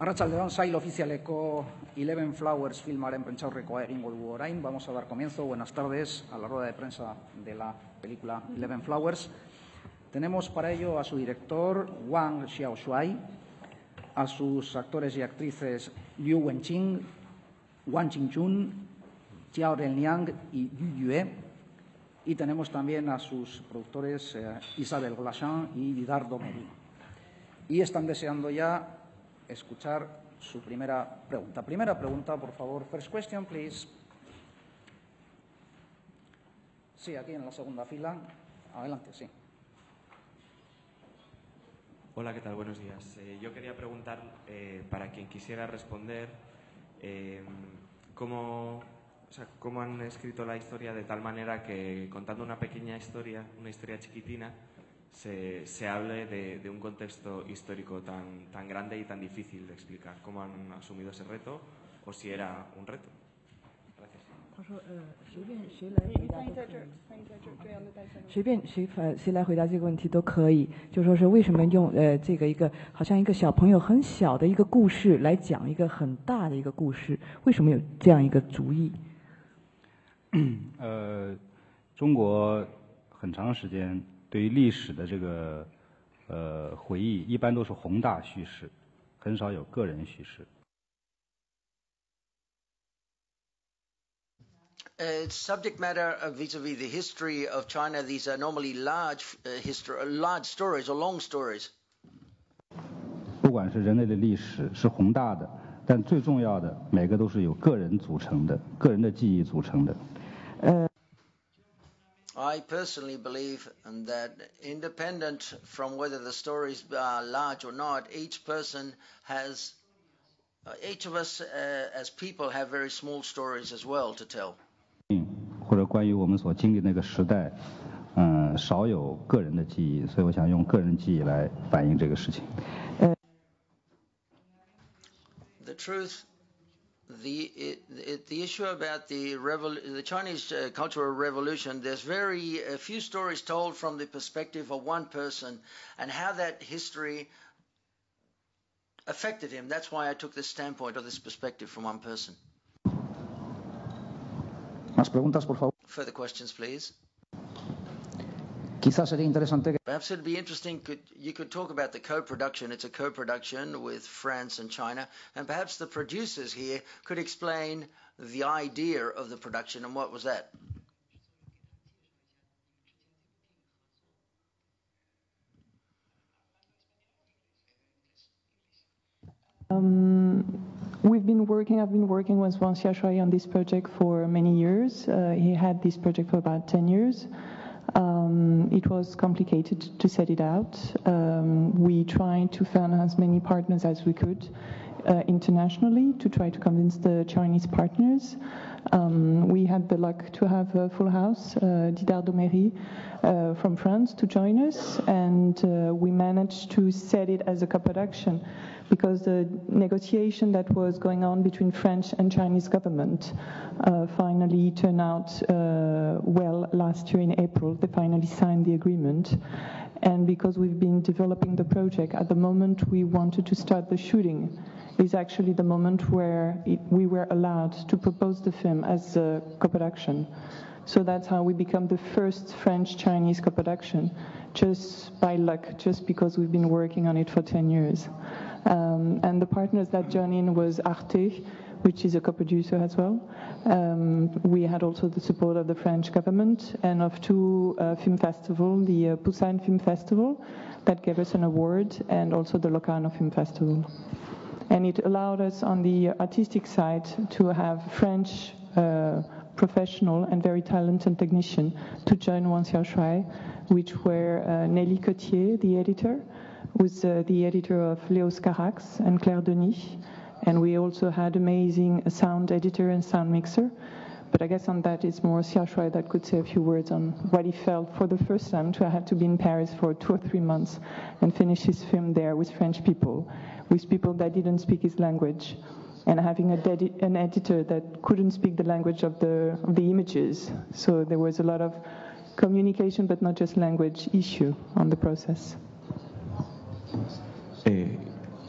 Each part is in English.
Arratsaldeon, sail ofizialeko 11 Flowers filmaren prentsaurrekoa egingo dugu orain. Vamos a dar comienzo, buenas tardes, a la rueda de prensa de la película 11 Flowers. Tenemos para ello a su director, Wang Xiaoshuai, a sus actores y actrices Liu Wenqing, Wang Qingchun, Jiao Renliang y Yu Yue. Y tenemos también a sus productores Isabel Glachan y Didar Domeri. Y están deseando ya escuchar su primera pregunta. Primera pregunta, por favor. First question, please. Sí, aquí en la segunda fila. Adelante, sí. Hola, ¿qué tal? Buenos días. Yo quería preguntar, para quien quisiera responder, ¿cómo han escrito la historia de tal manera que, contando una pequeña historia, una historia chiquitina, se hable de un contexto histórico tan grande y tan difícil de explicar? ¿Cómo han asumido ese reto o si era un reto? Gracias. 谁来回答这个问题都可以，就说是为什么用这个一个好像一个小朋友很小的一个故事来讲一个很大的一个故事，为什么有这样一个主意？中国很长时间对于历史的这个回忆，一般都是宏大叙事，很少有个人叙事。Subject matter vis-a-vis the history of China, these are normally large stories or long stories. 不管是人类的历史是宏大的，但最重要的，每个都是由个人组成的，个人的记忆组成的。I personally believe that independent from whether the stories are large or not, each person has, each of us as people have very small stories as well to tell. 或者关于我们所经历那个时代，少有个人的记忆，所以我想用个人记忆来反映这个事情。The truth. The issue about the Chinese Cultural Revolution, there's very few stories told from the perspective of one person and how that history affected him. That's why I took this standpoint or this perspective from one person. Más preguntas, por favor. Further questions, please. Quizás sería interesante. Perhaps it'd be interesting, you could talk about the co-production. It's a co-production with France and China, and perhaps the producers here could explain the idea of the production and what was that? I've been working with Wang Xiaoshuai on this project for many years. He had this project for about 10 years. It was complicated to set it out. We tried to find as many partners as we could internationally to try to convince the Chinese partners. We had the luck to have a full house, Didar Domeri from France, to join us, and we managed to set it as a co-production because the negotiation that was going on between French and Chinese government finally turned out well last year in April. They finally signed the agreement. And because we've been developing the project, at the moment we wanted to start the shooting is actually the moment where we were allowed to propose the film as a co-production. So that's how we become the first French-Chinese co-production, just by luck, just because we've been working on it for 10 years. And the partners that joined in was Arte, which is a co-producer as well. We had also the support of the French government and of two film festivals, the Busan Film Festival, that gave us an award, and also the Locarno Film Festival. And it allowed us on the artistic side to have French professional and very talented technician to join Wang Xiaoshuai, which were Nelly Cotier, the editor, was the editor of Léo Scarax and Claire Denis. And we also had amazing sound editor and sound mixer. But I guess on that it's more Xiaoshuai that could say a few words on what he felt for the first time to have to be in Paris for 2 or 3 months and finish his film there with French people, with people that didn't speak his language, and having an editor that couldn't speak the language of the images. So there was a lot of communication, but not just language issue on the process.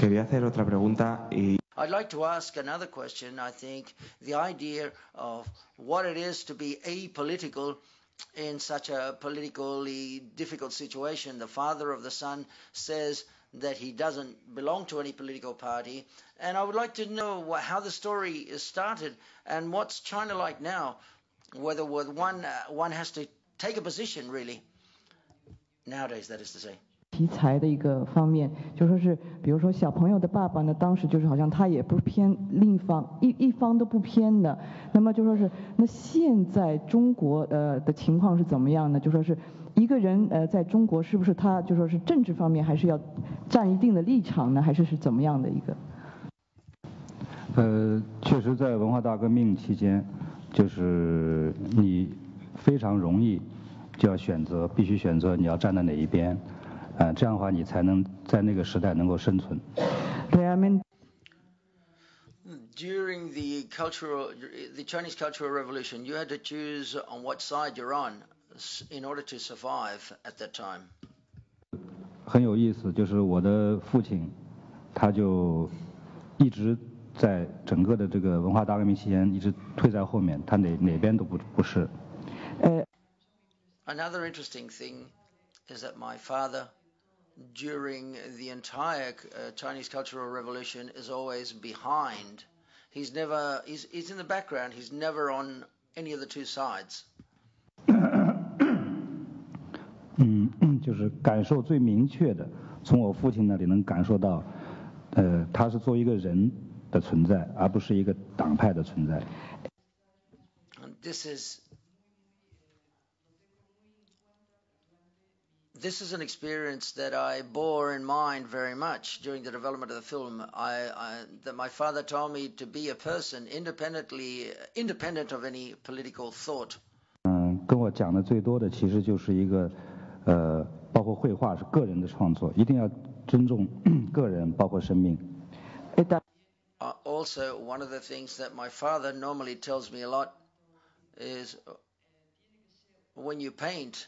Quería hacer otra pregunta y I'd like to ask another question. I think the idea of what it is to be apolitical in such a politically difficult situation. The father of the son says that he doesn't belong to any political party. And I would like to know how the story is started and what's China like now, whether one has to take a position, really, nowadays, that is to say. 题材的一个方面，就说是，比如说小朋友的爸爸呢，当时就是好像他也不偏另一方，一方都不偏的。那么就说是，那现在中国的情况是怎么样呢？就说是一个人在中国是不是他就说是政治方面还是要站一定的立场呢？还是怎么样的一个？确实，在文化大革命期间，就是你非常容易就要选择，必须选择你要站在哪一边。这样的话你才能在那个时代能够生存。During the Chinese Cultural Revolution, you had to choose on what side you're on in order to survive at that time. 很有意思，就是我的父亲，他就一直在整个的这个文化大革命期间一直退在后面，他哪边都不是。Another interesting thing is that my father, during the entire Chinese Cultural Revolution, is always behind. He's in the background. He's never on any of the two sides. 就是感受最明确的，从我父亲那里能感受到，他是作为一个人的存在，而不是一个党派的存在。This is an experience that I bore in mind very much during the development of the film. That my father told me to be a person independent of any political thought. 跟我讲的最多的其实就是一个，包括绘画是个人的创作，一定要尊重个人，包括生命。Also, one of the things that my father normally tells me a lot is when you paint,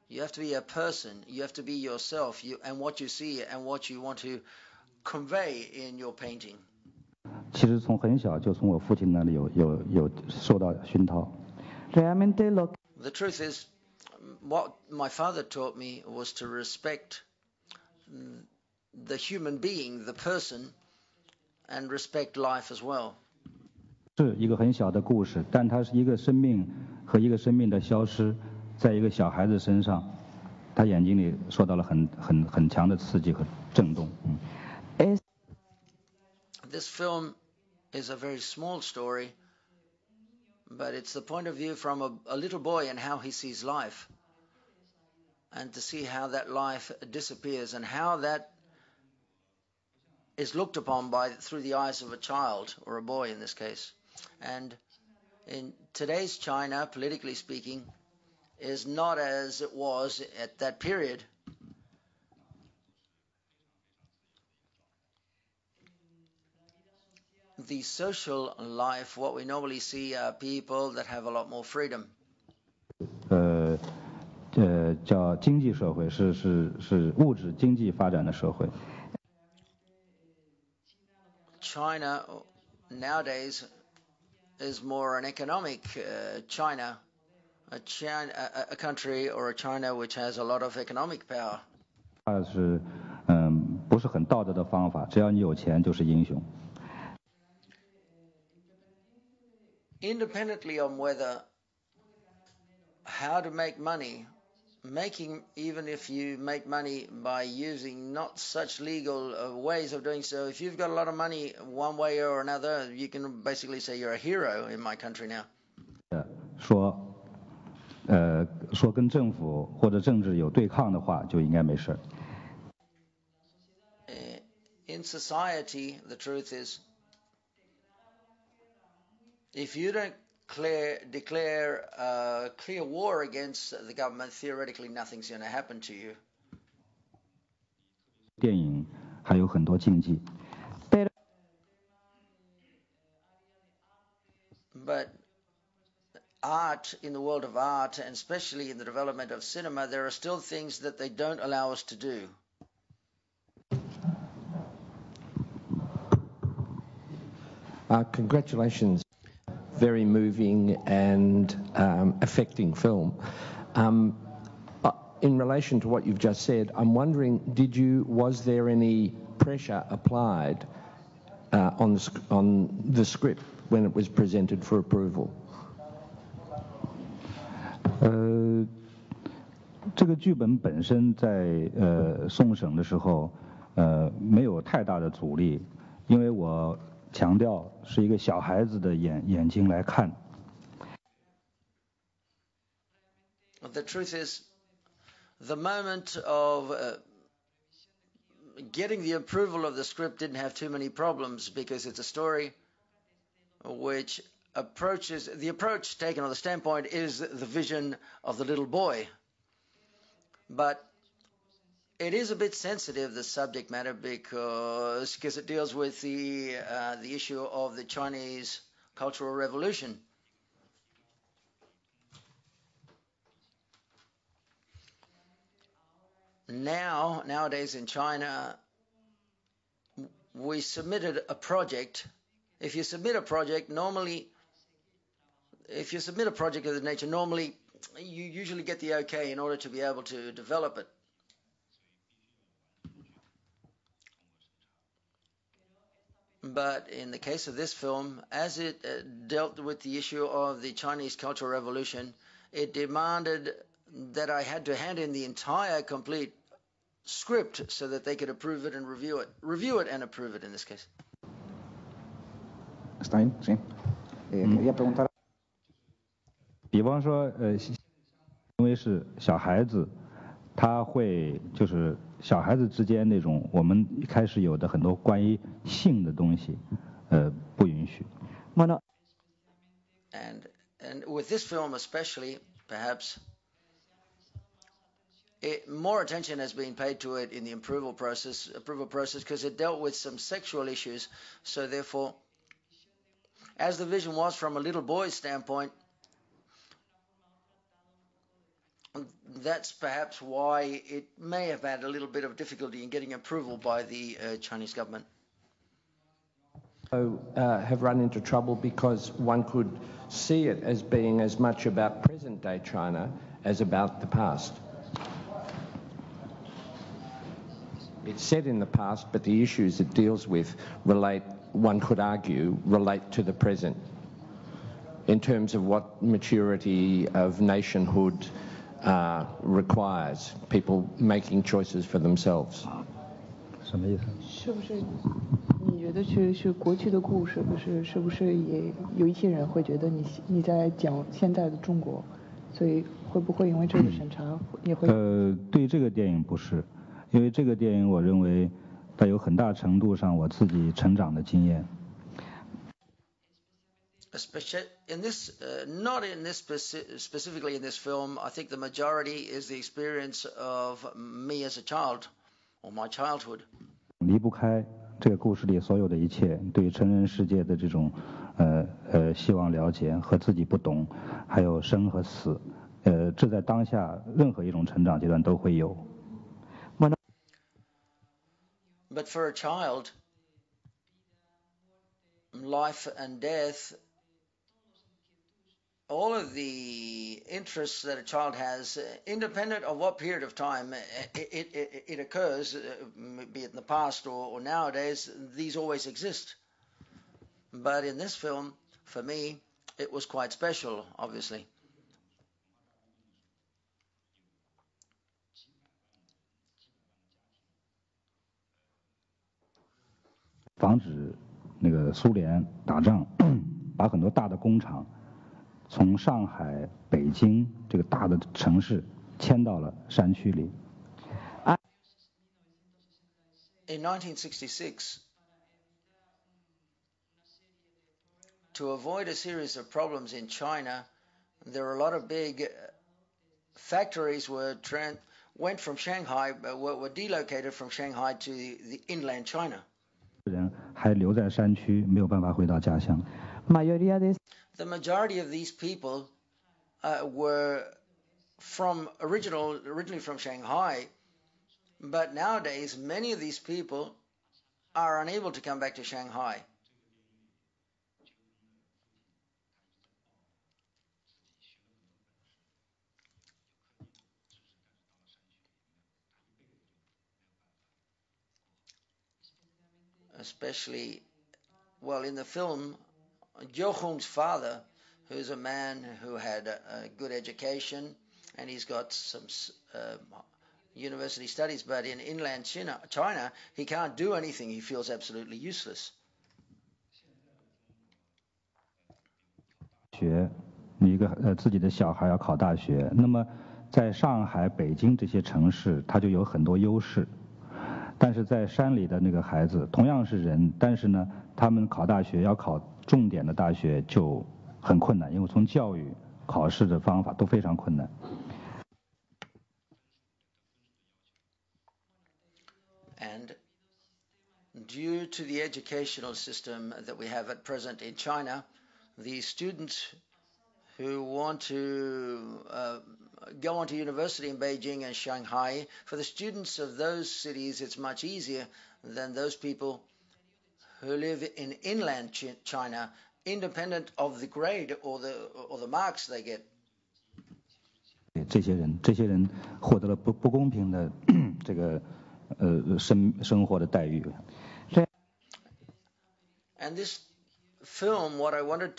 you have to be a person. You have to be yourself. And what you see and what you want to convey in your painting. 其实从很小就从我父亲那里有受到熏陶。The truth is, what my father taught me was to respect the human being, the person, and respect life as well. 是一个很小的故事，但它是一个生命和一个生命的消失，在一个小孩子身上，他眼睛里受到了很强的刺激和震动。This film is a very small story, but it's the point of view from a little boy and how he sees life, and to see how that life disappears and how that is looked upon through the eyes of a child, or a boy in this case. And in today's China, politically speaking, is not as it was at that period. The social life, what we normally see are people that have a lot more freedom. 叫经济社会，是物质经济发展的社会。China nowadays is more an economic China, a country or a China which has a lot of economic power. 是不是很道德的方法，只要你有钱就是英雄。Independently on how to make money, even if you make money by using not such legal ways of doing so, if you've got a lot of money one way or another, you can basically say you're a hero in my country now. 说跟政府或者政治有对抗的话，就应该没事。In society, the truth is, if you don't declare a clear war against the government, theoretically nothing's going to happen to you. 电影还有很多禁忌。But art, in the world of art, and especially in the development of cinema, there are still things that they don't allow us to do. Congratulations. Very moving and affecting film. In relation to what you've just said, I'm wondering, was there any pressure applied on the script when it was presented for approval? 这个剧本本身在送审的时候没有太大的阻力，因为我强调是一个小孩子的眼睛来看。The truth is, the moment of getting the approval of the script didn't have too many problems because it's a story which the approach taken on the standpoint is the vision of the little boy. But it is a bit sensitive, the subject matter, because it deals with the issue of the Chinese Cultural Revolution. Nowadays in China, we submitted a project. If you submit a project of this nature, normally you usually get the okay in order to be able to develop it. But in the case of this film, as it dealt with the issue of the Chinese Cultural Revolution, it demanded that I had to hand in the entire complete script so that they could approve it and review it and approve it in this case. ¿Está bien? Sí. Quería preguntar. 比方说，因为是小孩子，他会就是小孩子之间那种我们一开始有的很多关于性的东西，不允许。And with this film especially, perhaps, more attention has been paid to it in the approval process because it dealt with some sexual issues. So therefore, as the vision was from a little boy's standpoint, that's perhaps why it may have had a little bit of difficulty in getting approval by the Chinese government. Have run into trouble because one could see it as being as much about present-day China as about the past. It's set in the past, but the issues it deals with one could argue, relate to the present in terms of what maturity of nationhood requires, people making choices for themselves. 什么意思？是不是你觉得是过去的故事，是不是也有一些人会觉得你在讲现在的中国，所以会不会因为这个审查也会？对这个电影不是，因为这个电影我认为它有很大程度上我自己成长的经验。Especially in this, not in this specifically in this film, I think the majority is the experience of me as a child, or my childhood. 离不开这个故事里所有的一切，对成人世界的这种希望了解和自己不懂，还有生和死，这在当下任何一种成长阶段都会有。But for a child, life and death, all of the interests that a child has, independent of what period of time it occurs, be it in the past or nowadays, these always exist. But in this film, for me, it was quite special, obviously. 防止那个苏联打仗，把很多大的工厂从上海、北京这个大的城市迁到了山区里。In 1966, to avoid a series of problems in China, there were a lot of big factories went from Shanghai, were delocated from Shanghai to the inland China. 人还留在山区，没有办法回到家乡。The majority of these people were originally from Shanghai, but nowadays many of these people are unable to come back to Shanghai. especially, well, in the film, Jochung's father, who's a man who had a good education, and he's got some university studies, but in inland China, he can't do anything. He feels absolutely useless. 学，一个自己的小孩要考大学，那么在上海、北京这些城市，他就有很多优势。但是在山里的那个孩子，同样是人，但是呢，他们考大学要考重点的大学就很困难，因为从教育、考试的方法都非常困难。And due to the educational system that we have at present in China, the students who want to go on to university in Beijing and Shanghai, for the students of those cities, it's much easier than those people who live in inland China, independent of the grade or the marks they get. 这些人获得了不公平的这个生活的待遇。And this film, what I wanted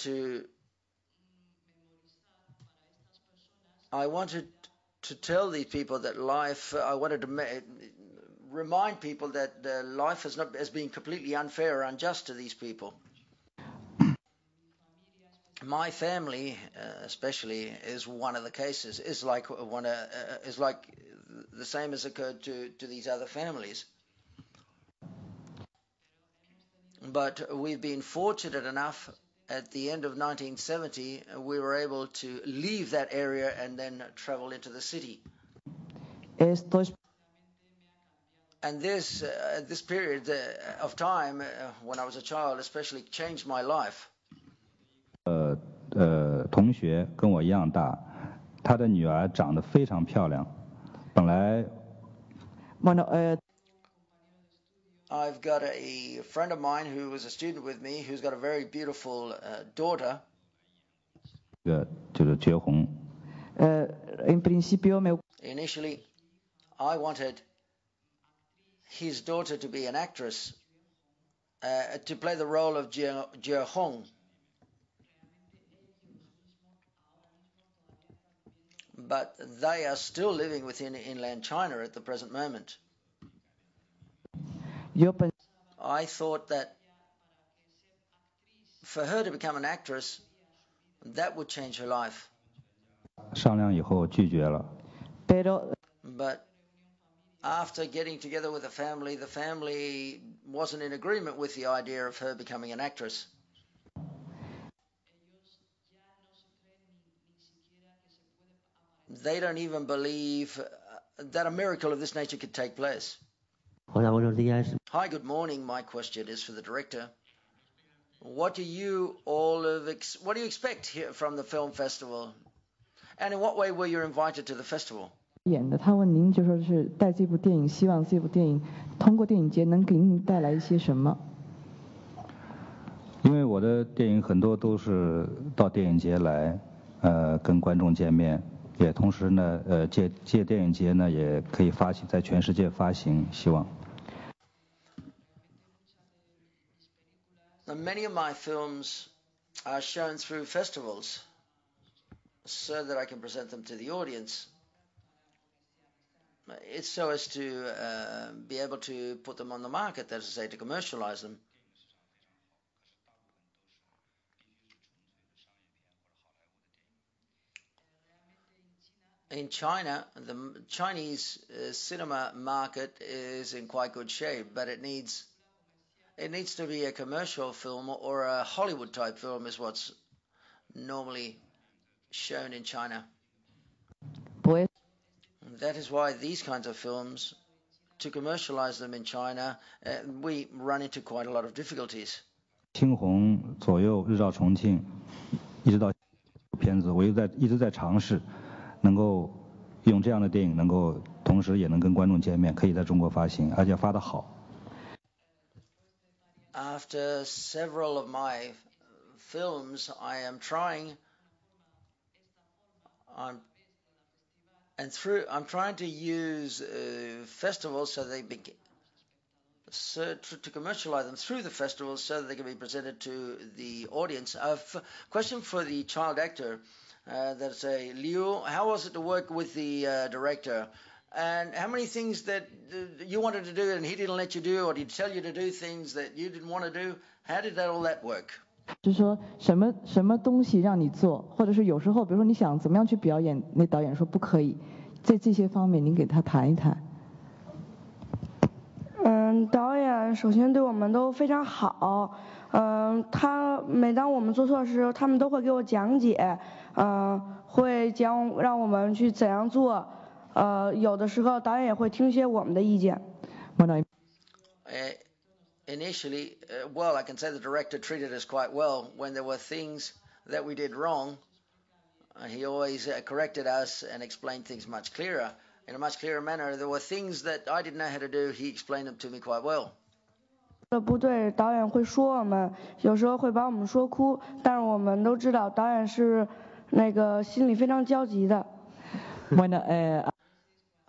to tell these people that life, I wanted to remind people that life has been completely unfair or unjust to these people. My family, especially, is one of the cases. Is like the same as occurred to these other families. But we've been fortunate enough. At the end of 1970, we were able to leave that area and then travel into the city. And this period of time, when I was a child, especially changed my life. 同学跟我一样大，他的女儿长得非常漂亮，本来。I've got a friend of mine who was a student with me who's got a very beautiful daughter. 就是绝红。Initially, I wanted his daughter to be an actress, to play the role of Jie Hong. But they are still living within inland China at the present moment. I thought that for her to become an actress, that would change her life. 商量以后拒绝了。But after getting together with the family wasn't in agreement with the idea of her becoming an actress. They don't even believe that a miracle of this nature could take place. Hola, buenos días. Hi, good morning. My question is for the director. What do you expect here from the film festival? And in what way were you invited to the festival? 演的，他问您就说是带这部电影，希望这部电影通过电影节能给您带来一些什么？因为我的电影很多都是到电影节来，跟观众见面。也同时呢，借电影节呢，也可以发行在全世界发行，希望。Many of my films are shown through festivals, so that I can present them to the audience. It's so as to be able to put them on the market, that is to say, to commercialize them. In China, the Chinese cinema market is in quite good shape, but it needs to be a commercial film or a Hollywood type film is what's normally shown in China. That is why these kinds of films, to commercialize them in China, we run into quite a lot of difficulties. 青红左右日照重庆，一直到片子，我一直在尝试。能够用这样的电影，能够同时也能跟观众见面，可以在中国发行，而且发得好。After several of my films, I am trying I'm trying to use festivals to commercialize them through the festival so that they can be presented to the audience. A question for the child actor. That's a Liu. How was it to work with the director? And how many things that you wanted to do and he didn't let you do, or did he tell you to do things that you didn't want to do? How did all that work? 就是说什么东西让你做，或者是有时候比如说你想怎么样去表演，那导演说不可以，在这些方面您给他谈一谈。导演首先对我们都非常好，他每当我们做错的时候，他们都会给我讲解，会让我们去怎样做，有的时候导演也会听一些我们的意见。Initially, well, I can say the director treated us quite well. When there were things that we did wrong, he always corrected us and explained things much clearer, in a much clearer manner. There were things that I didn't know how to do. He explained them to me quite well. 不对，导演会说我们，有时候会把我们说哭，但是我们都知道导演是那个心里非常焦急的。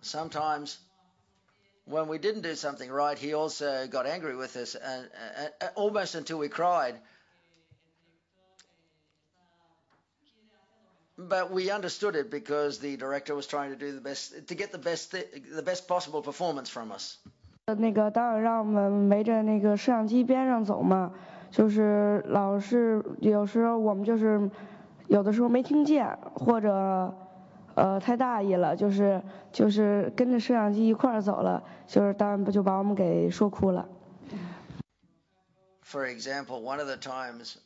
Sometimes when we didn't do something right, he also got angry with us, and almost until we cried. But we understood it because the director was trying to do the best to get the best possible performance from us. 那个导演让我们围着那个摄像机边上走嘛，就是老是有时候我们就是有的时候没听见，或者太大意了，就是跟着摄像机一块儿走了，就是导演就把我们给说哭了。For example, one of the times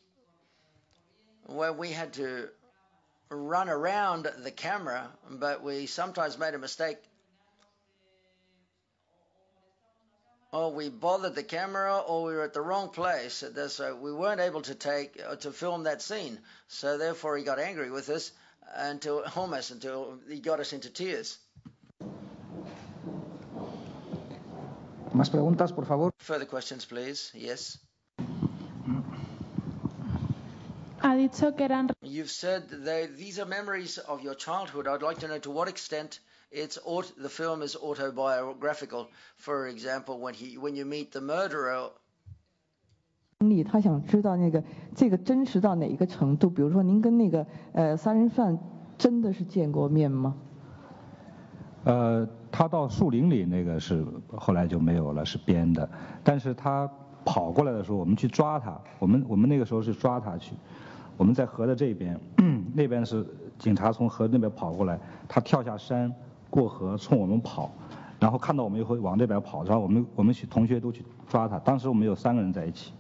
where we had to run around the camera, but we sometimes made a mistake. Or we bothered the camera, or we were at the wrong place, so we weren't able to film that scene. So therefore, he got angry with us until he got us into tears. Más preguntas, por favor. Further questions, please. Yes. You've said that these are memories of your childhood. I'd like to know to what extent the film is autobiographical. For example, when you meet the murderer. 他想知道这个真实到哪一个程度？比如说您跟那个杀人犯真的是见过面吗？他到树林里那个是后来就没有了，是编的。但是他跑过来的时候，我们去抓他，我们那个时候是抓他去。我们在河的这边，那边是警察从河那边跑过来，他跳下山过河冲我们跑，然后看到我们以后往这边跑，然后我们同学都去抓他。当时我们有3个人在一起。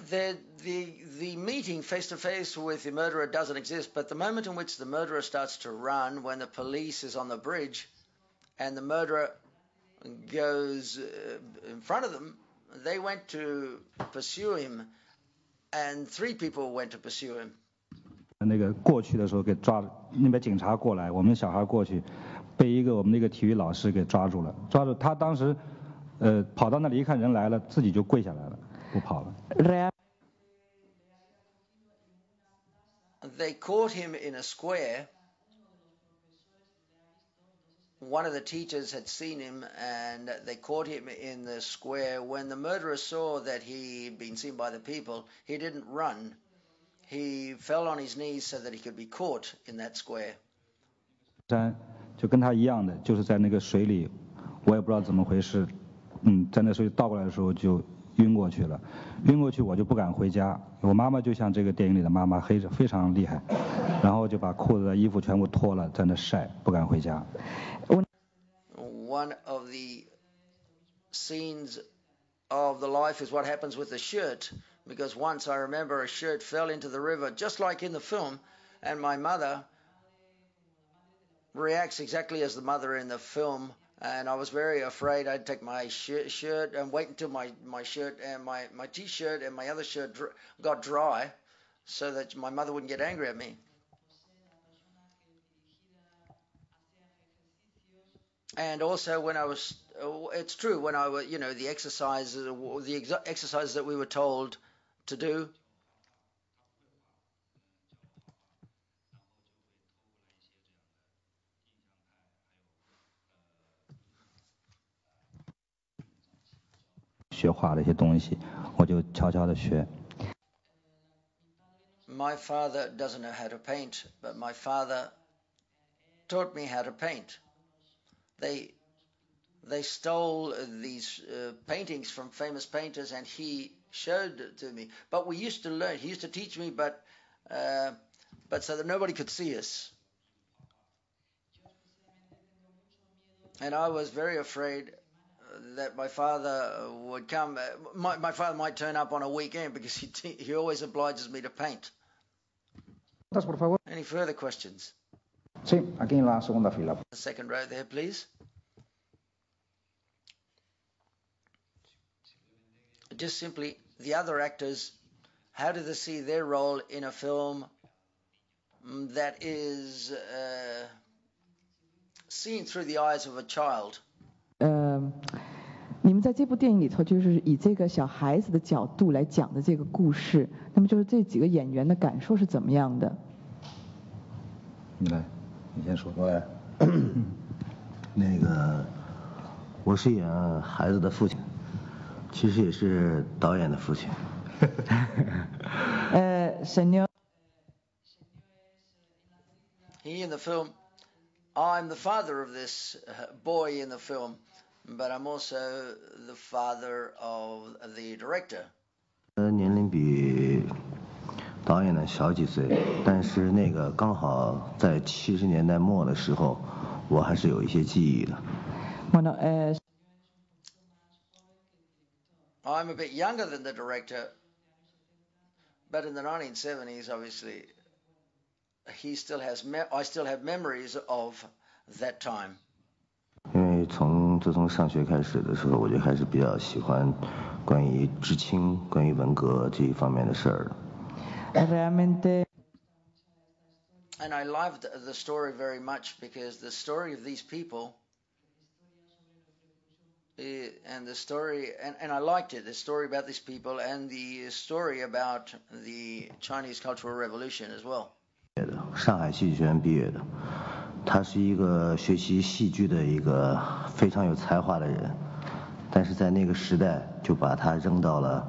The meeting face to face with the murderer doesn't exist, but the moment in which the murderer starts to run, when the police is on the bridge, and the murderer goes in front of them, they went to pursue him, and 3 people went to pursue him. 那个过去的时候给抓，那边警察过来，我们小孩过去，被我们那个体育老师给抓住了。抓住他当时，跑到那里一看人来了，自己就跪下来了，不跑了。They caught him in a square. One of the teachers had seen him, and they caught him in the square. When the murderer saw that he'd been seen by the people, he didn't run. He fell on his knees so that he could be caught in that square. 就跟他一样的，就是在那个水里，我也不知道怎么回事，在那水里倒过来的时候就晕过去了。晕过去我就不敢回家，我妈妈就像这个电影里的妈妈，非常厉害，然后就把裤子的衣服全部脱了，在那晒，不敢回家。One of the scenes of the life is what happens with the shirt, because once I remember a shirt fell into the river, just like in the film, and my mother reacts exactly as the mother in the film, and I was very afraid. I'd take my shirt and wait until my shirt and my T-shirt and my other shirt got dry so that my mother wouldn't get angry at me. And also it's true, when I was, the exercises that we were told to do. 学画的一些东西，我就悄悄的学。My father doesn't know how to paint, but my father taught me how to paint. They stole these paintings from famous painters, and he showed it to me. But we used to learn. He used to teach me, but so that nobody could see us. And I was very afraid that my father would come. My father might turn up on a weekend because he always obliges me to paint. Por favor. Any further questions? Sí, aquí en la segunda fila. The second row there, please. Just simply, the other actors, how do they see their role in a film that is seen through the eyes of a child? 你们在这部电影里头就是以这个小孩子的角度来讲的这个故事，那么就是这几个演员的感受是怎么样的？你来，你先说。我来。那个，我是演孩子的父亲，其实也是导演的父亲。Senor. He in the film, I'm the father of this boy in the film, but I'm also the father of the director. 年龄比导演呢小几岁，但是那个刚好在70年代末的时候，我还是有一些记忆的。I'm a bit younger than the director, but in the 1970s, obviously, I still have memories of that time. 因为自从上学开始的时候，我就开始比较喜欢关于知青、关于文革这一方面的事儿了。And I loved the story very much because the story of these people, and the story, and I liked it, the story about these people and the story about the Chinese Cultural Revolution as well. 上海戏剧学院毕业的，他是一个学习戏剧的一个非常有才华的人，但是在那个时代就把他扔到了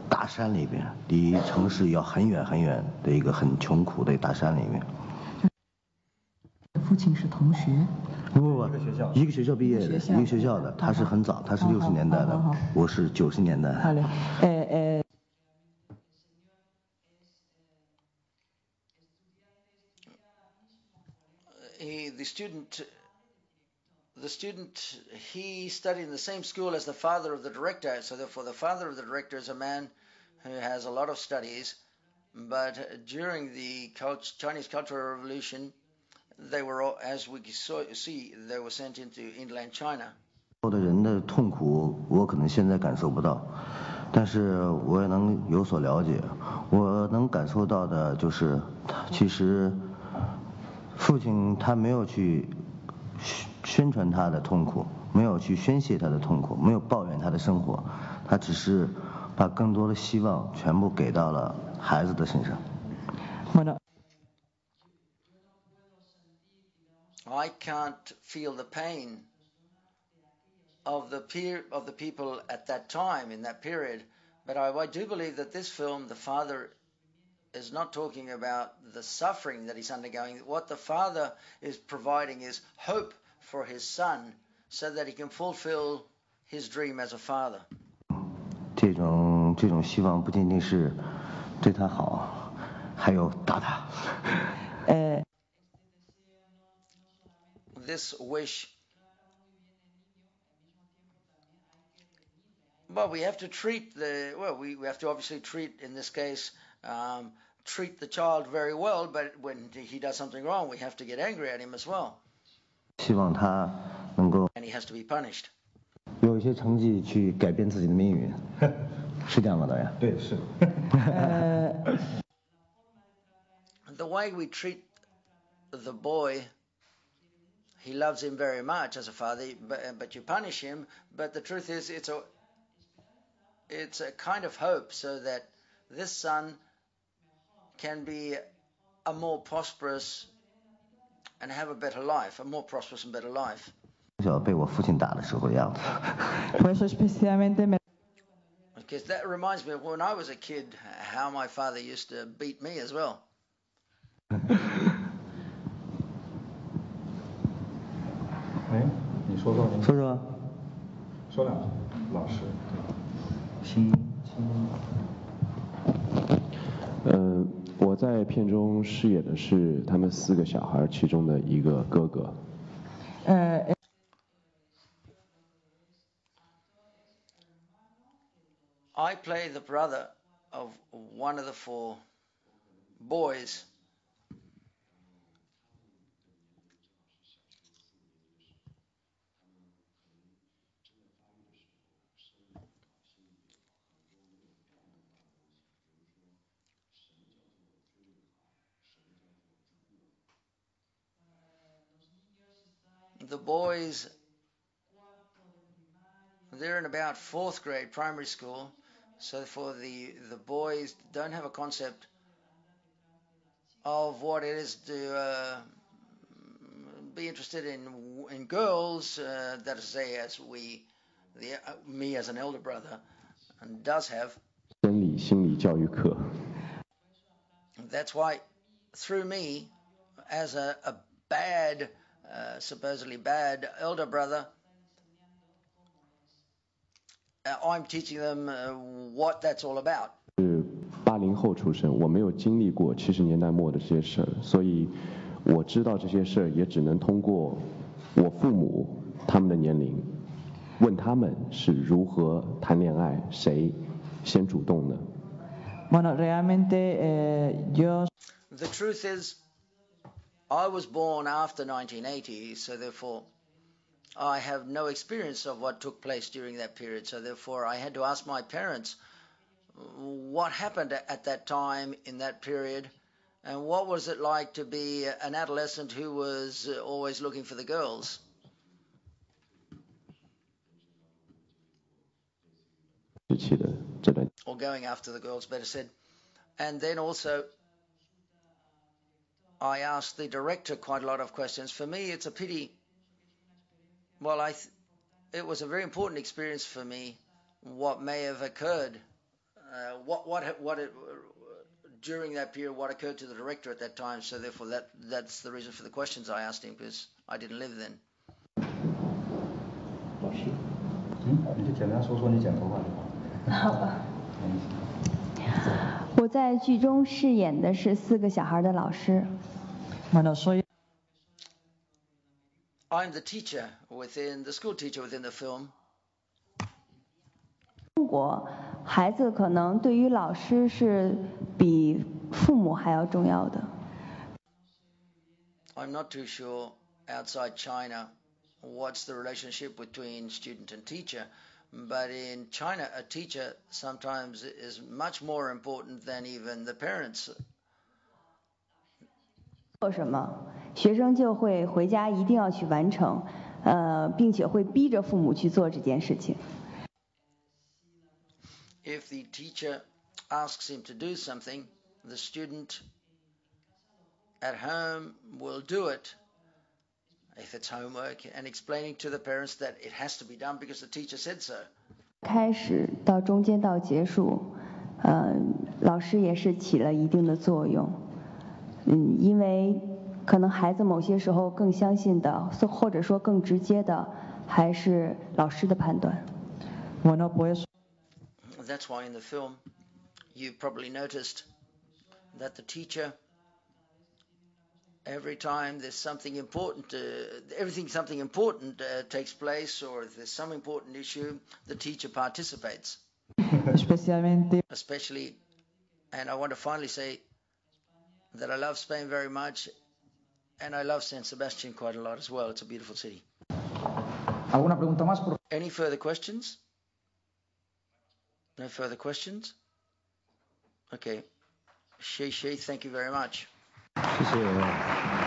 大山里边，离城市要很远很远的一个很穷苦的大山里面。父亲是同学？不，一个学校毕业的，一个学校的，他是很早，他是60年代的，我是90年代。好嘞，The student, he studied in the same school as the father of the director, so therefore the father of the director is a man who has a lot of studies, but during the Chinese Cultural Revolution, they were all, as we see, they were sent into inland China. 的人的痛苦，我可能现在感受不到，但是我也能有所了解。我能感受到的就是，其实父亲他没有去宣传他的痛苦，没有去宣泄他的痛苦，没有抱怨他的生活，他只是把更多的希望全部给到了孩子的身上。I can't feel the pain of the people at that time, in that period, but I do believe that this film, the father is not talking about the suffering that he's undergoing. What the father is providing is hope for his son so that he can fulfill his dream as a father. 这种希望不仅仅是对他好，还有打他。This wish, well, we have to treat we have to obviously treat, in this case, treat the child very well, but when he does something wrong, we have to get angry at him as well. 希望他能够 And he has to be punished. 有一些成绩去改变自己的命运，是这样吗，导演？对，是。The way we treat the boy, he loves him very much as a father, but you punish him. But the truth is, it's a kind of hope so that this son can be a more prosperous and have a better life, a more prosperous and better life. 小被我父亲打的时候的样子。Because that reminds me of when I was a kid, how my father used to beat me as well. 哎，你说说。说说。说两句，老师。亲。我在片中饰演的是他们4个小孩其中的一个哥哥。I play the brother of one of the 4 boys. The boys, they're in about 4th grade primary school, so for the boys don't have a concept of what it is to be interested in girls, that is to say, as me as an elder brother, and does have. 生理心理教育课。That's why, through me, as a bad, supposedly bad elder brother, I'm teaching them what that's all about. 是80后出生，我没有经历过70年代末的这些事儿，所以我知道这些事儿也只能通过我父母他们的年龄，问他们是如何谈恋爱，谁先主动的。Bueno, realmente yo. The truth is, I was born after 1980, so therefore I have no experience of what took place during that period. So therefore I had to ask my parents what happened at that time in that period, and what was it like to be an adolescent who was always looking for the girls. Or going after the girls, better said. And then also, I asked the director quite a lot of questions. For me, it's a pity. Well, it was a very important experience for me. What may have occurred, during that period, what occurred to the director at that time. So therefore, that's the reason for the questions I asked him, because I didn't live then. 老师，你就简单说说你剪头发就好。好吧。我在剧中饰演的是4个小孩的老师。I'm the teacher the school teacher within the film. 中国孩子可能对于老师是比父母还要重要的。I'm not too sure outside China what's the relationship between student and teacher, but in China a teacher sometimes is much more important than even the parents. 做什么，学生就会回家一定要去完成，并且会逼着父母去做这件事情。If the teacher asks him to do something, the student at home will do it, if it's homework, and explaining to the parents that it has to be done because the teacher said so. 开始到中间到结束，老师也是起了一定的作用。因为可能孩子某些时候更相信的，或者说更直接的，还是老师的判断。That's why in the film you probably noticed that the teacher, every time there's something important, something important takes place, or if there's some important issue, the teacher participates. Especially, and I want to finally say that I love Spain very much, and I love San Sebastian quite a lot as well. It's a beautiful city. ¿Alguna pregunta más? Any further questions? No further questions? Okay. Thank you very much. 谢谢。